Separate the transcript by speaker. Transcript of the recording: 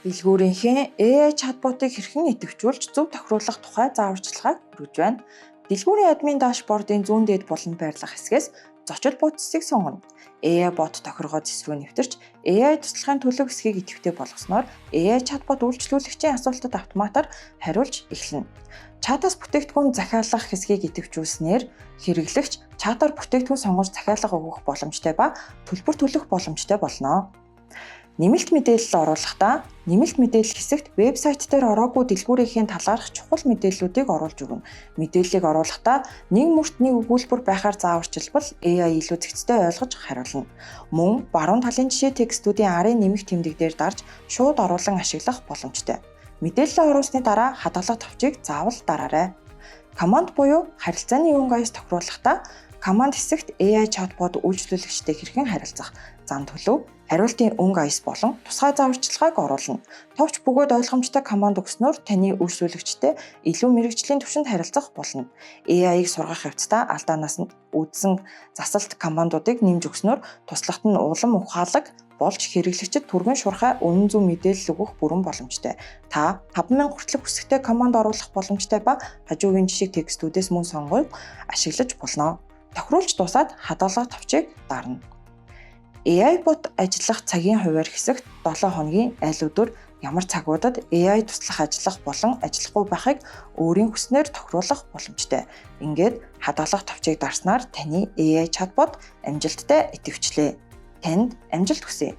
Speaker 1: Дэлгүүрийнхээ AI чатботыг хэрхэн идэвхжүүлж зөв тохируулах тухай зааварчилгааг хүргэж байна. Дэлгүүрийн админ дашбордын зүүн дээд буланд байрлах хэсгээс зочид бууцсыг сонгоно. AI бот тохиргоо зэс рүү нэвтэрч AI туслахын төлөв хэсгийг идэвхтэй болгосноор AI чатбот үйлчлүүлэгчийн асуултад автоматар хариулж эхэлнэ. Чатаас бүтээгдэхүүн захиалах хэсгийг идэвхжүүлснээр хэрэглэгч чатаар бүтээгдэхүүн сонгож захиалга өгөх боломжтой ба төлбөр төлөх боломжтой болно. Нэмэлт мэдээлэл оруулахдаа нэмэлт мэдээлэл хэсэгт вебсайт дээр ороогүй дэлгүүрийнхээ талаарх чухал мэдээллүүдийг оруулж өгнө. Мэдээллийг оруулахдаа нэг мөрт нэг өгүүлбэр байхаар зааварчилбал AI илүү зэгцтэй ойлгож хариулна. Мөн баруун талын жишээ текстүүдийн арын нэмэх тэмдэг дээр дарж шууд оруулан ашиглах боломжтой. Мэдээлэл оруулсны дараа хадгалах товчийг заавал дараарай. Команд буюу харилцааны өнгө аяс тохируулахдаа команд хэсэгт AI чатбот үйлчлүүлэгчтэй хэрхэн харилцах, зан төлөв, хариултын өнгө аяс болон тусгай зааварчилгааг оруулна. Товч бөгөөд ойлгомжтой команд өгснөөр таны үйлчлүүлэгчтэй илүү мэргэжлийн түвшинд харилцах болно. AI-г сургах явцдаа алдаанаас нь үүдсэн засалт командуудыг нэмж өгснөөр туслахад нь улам ухаалаг болж хэрэглэгчид түргэн шуурхай үнэн зөв мэдээлэл өгөх бүрэн боломжтой. Та 5000 хүртэлх хүсэгтэй команд оруулах боломжтой ба хажуугийн жишээ текстүүдээс мөн сонгоод ашиглаж болно. Тохируулж дуусаад хадгалах товчийг дарна. AI бот ажиллах цагийн хуваар хэсэгт 7 хоногийн аль өдөр ямар цагуудад AI туслах ажиллах болон ажиллахгүй байхыг өөрийн хүснээр тохируулах боломжтой. Ингээд хадгалах товчийг дарснаар таны AI чатбот амжилттай идэвхжлээ. Танд амжилт хүсье.